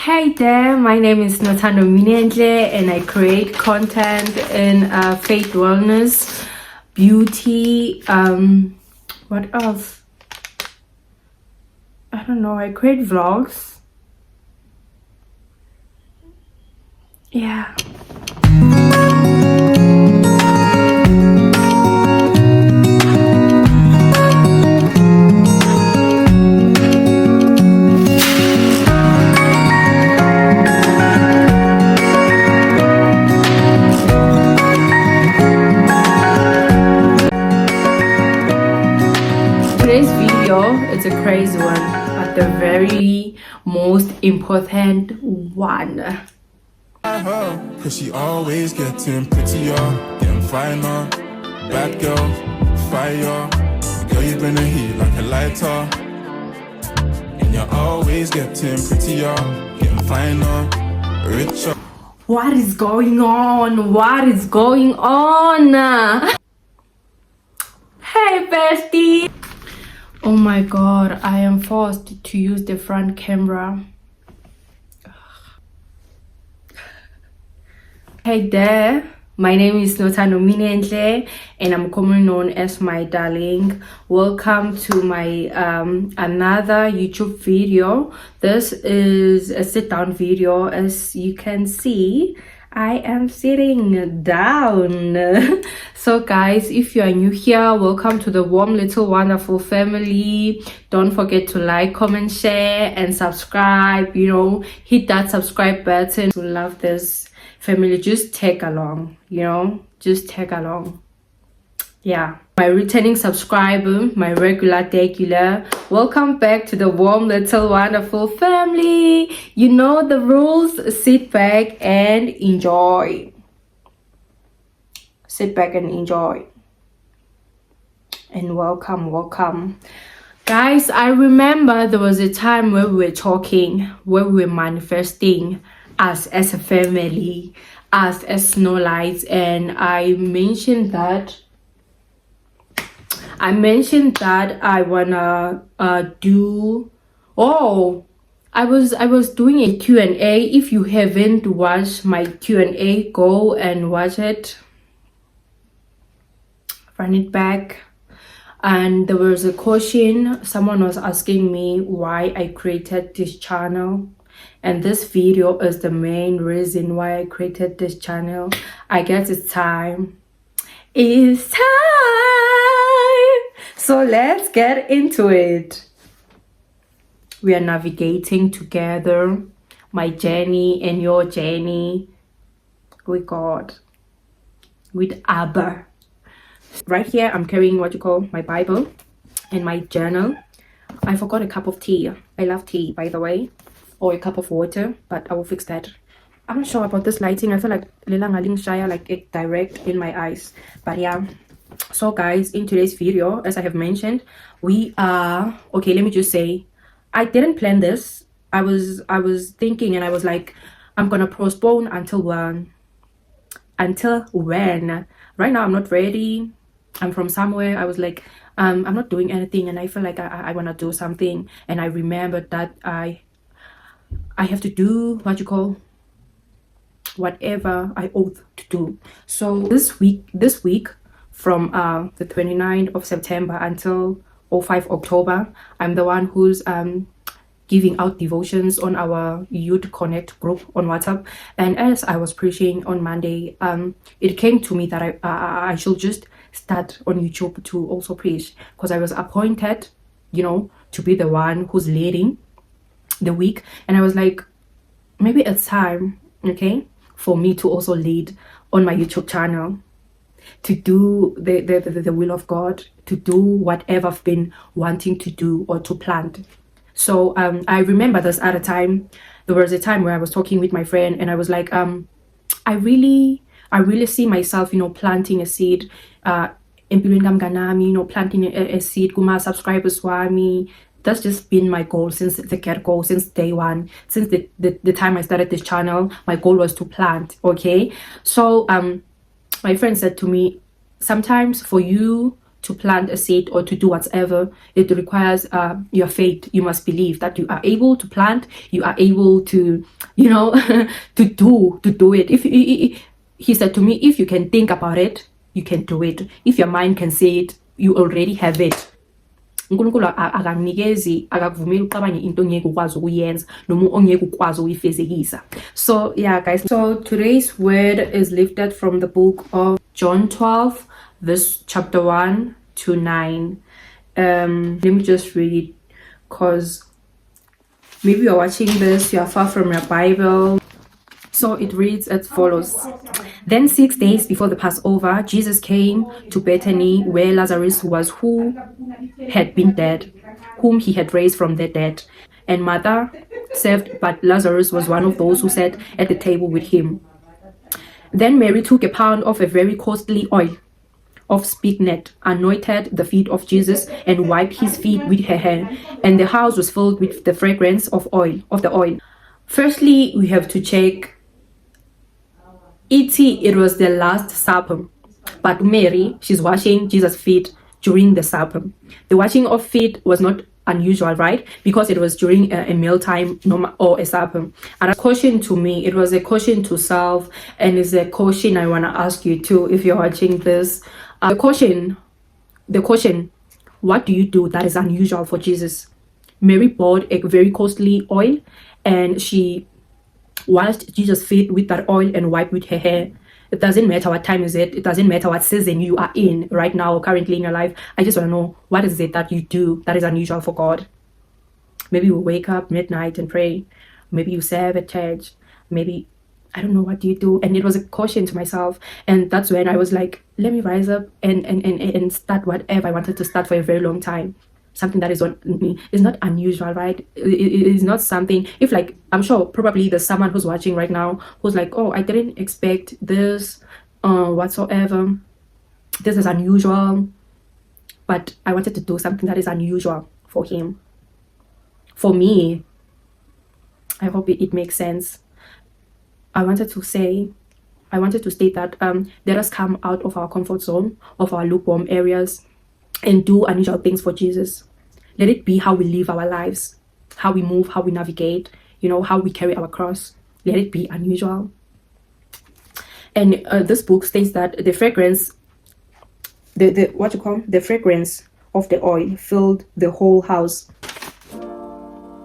Hey there, my name is Notando Minentle and I create content in faith wellness, beauty, what else? I don't know, I create vlogs. Yeah. Today's video is a crazy one, but the very most important one. Cause she always getting prettier, getting finer. Bad girl, fire. Girl, you bring the heat like a lighter. And you're always getting prettier, getting finer, richer. What is going on? What is going on? Hey bestie! Oh my god, I am forced to use the front camera. Hey there, my name is Notando Minentle and I'm commonly known as my darling. Welcome to my another YouTube video. This is a sit down video. As you can see, I am sitting down. So guys, if you are new here, welcome to the warm little wonderful family. Don't forget to like, comment, share and subscribe. You know, hit that subscribe button to love this family. Just tag along, you know, just tag along. Yeah, my returning subscriber, my regular welcome back to the warm little wonderful family. You know the rules. Sit back and enjoy. Sit back and enjoy. And welcome guys. I remember there was a time where we were talking, where we were manifesting us as a family, us as snolites, and I mentioned that I wanna do, I was doing a Q&A. If you haven't watched my Q&A, go and watch it, run it back. And there was a question, someone was asking me why I created this channel, and this video is the main reason why I created this channel. I guess it's time. It's time. So let's get into it. We are navigating together, my journey and your journey with God, with Abba. Right here, I'm carrying what you call my Bible and my journal. I forgot a cup of tea. I love tea, by the way, or a cup of water, but I will fix that. I'm not sure about this lighting. I feel like like it direct in my eyes, but yeah. So guys, in today's video, as I have mentioned, we are okay. Let me just say, I didn't plan this. I was thinking, and I was like, I'm gonna postpone until when. Right now I'm not ready. I'm from somewhere. I was like, I'm not doing anything, and I feel like I want to do something. And I remembered that I have to do what you call whatever I ought to do. So this week from the 29th of September until 05 October, I'm the one who's giving out devotions on our Youth Connect group on WhatsApp. And as I was preaching on Monday, it came to me that I should just start on YouTube to also preach, because I was appointed, you know, to be the one who's leading the week. And I was like, maybe it's time, okay, for me to also lead on my YouTube channel, to do the will of God, to do whatever I've been wanting to do or to plant. So I remember this at a time, there was a time where I was talking with my friend, and I was like, I really see myself, you know, planting a seed, you know, planting a seed kuma subscribers wami. That's just been my goal since the get-go, since day one, since the time I started this channel. My goal was to plant, okay? So my friend said to me, sometimes for you to plant a seed or to do whatever, it requires your faith. You must believe that you are able to plant, you are able to, you know, to do it. If he said to me, if you can think about it, you can do it. If your mind can say it, you already have it. uNkulunkulu akakunikezi akakuvumeli uqabanye into ongeke ukwazi ukuyenza noma ongeke ukwazi ukuyifezekisa. So yeah guys, so today's word is lifted from the book of John 12 verse chapter 1 to 9. Let me just read it, because maybe you're watching this, you are far from your Bible. So it reads as follows. Then 6 days before the Passover, Jesus came to Bethany, where Lazarus was, who had been dead, whom he had raised from the dead. And Martha served, but Lazarus was one of those who sat at the table with him. Then Mary took a pound of a very costly oil of spikenard, anointed the feet of Jesus, and wiped his feet with her hair. And the house was filled with the fragrance of the oil. Firstly, we have to check it was the Last Supper, but Mary, she's washing Jesus' feet during the supper. The washing of feet was not unusual, right? Because it was during a mealtime or a supper. And a caution to me, it was a caution to self, and it's a caution I want to ask you too if you're watching this. The caution, what do you do that is unusual for Jesus? Mary bought a very costly oil, and she washed Jesus' feet with that oil and wiped with her hair. It doesn't matter what time is it. It doesn't matter what season you are in right now, currently in your life. I just want to know, what is it that you do that is unusual for God? Maybe you wake up midnight and pray. Maybe you serve at church. Maybe, I don't know, what do you do? And it was a caution to myself. And that's when I was like, let me rise up and start whatever I wanted to start for a very long time. Something that is not unusual, right? It is not something, if like, I'm sure probably there's someone who's watching right now who's like, oh, I didn't expect this whatsoever. This is unusual. But I wanted to do something that is unusual for him. For me, I hope it makes sense. I wanted to state that let us come out of our comfort zone, of our lukewarm areas, and do unusual things for Jesus. Let it be how we live our lives, how we move, how we navigate, you know, how we carry our cross. Let it be unusual. And this book states that the fragrance, the fragrance of the oil filled the whole house.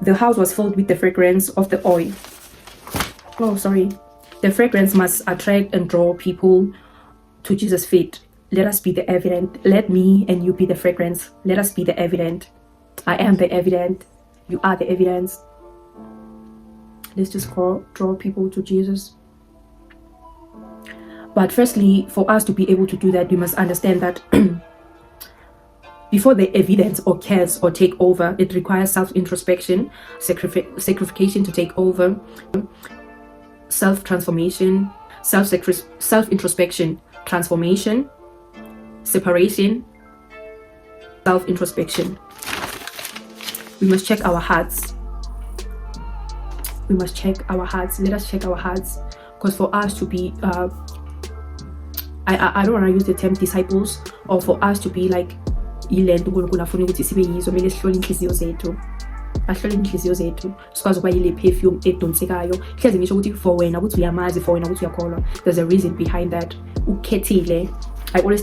The house was filled with the fragrance of the oil. Oh, sorry. The fragrance must attract and draw people to Jesus' feet. Let us be the evidence. Let me and you be the fragrance. Let us be the evidence. I am the evidence. You are the evidence. Let's just draw people to Jesus. But firstly, for us to be able to do that, we must understand that before the evidence occurs or take over, it requires self-introspection, sacrification to take over, self-transformation, self-introspection, transformation, separation, self-introspection. We must check our hearts. We must check our hearts. Let us check our hearts, because for us to be I don't want to use the term disciples, or for us to be like ilento uNkulunkulu afuna ukuthi sibe yizo, kumele sihlole inhliziyo zethu. Ahlole inhliziyo zethu sikwazi ukuba yile perfume edonsekayo. Hlezi ngisho ukuthi for wena ukuthi uyamazi, for wena ukuthi uyakholwa, there's a reason behind that. Ukhethile. I always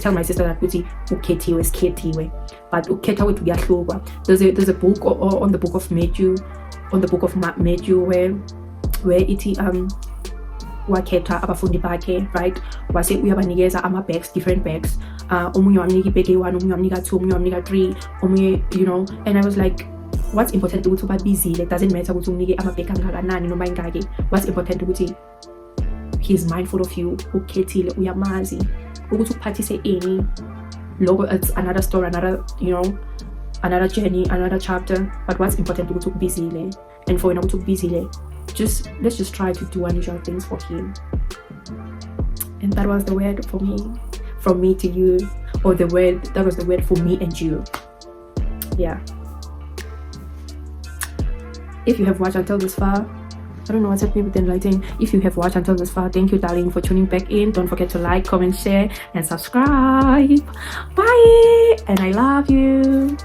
tell my sister that ukuthi ukhethiwe sikhethiwe, but ukhetha wethu kuyahlukwa. There's a book on the book of Matthew, where iti wakhetha abafundi bakhe, right? Wase uyabanikeza ama-bags, different bags. Omunye wamnika ibag 1, omunye wamnika 2, omunye wamnika 3, omunye, you know. And I was like, what's important ukuthi ubabizile. It doesn't matter ukuthi unike ama-bag angakanani noma ingaki. What's important ukuthi he's mindful of you. Ukhethile, uyamazi ukuthi ukuphathise ini. Logo, it's another story, another, you know, another journey, another chapter. But what's important ukuthi ukubizile. And for wena ukuthi ukubizile, let's just try to do unusual things for him. And that was the word for me, from me to you, or that was the word for me and you. Yeah. If you have watched until this far, I don't know what's happening with the lighting. If you have watched until this far, thank you, darling, for tuning back in. Don't forget to like, comment, share, and subscribe. Bye, and I love you.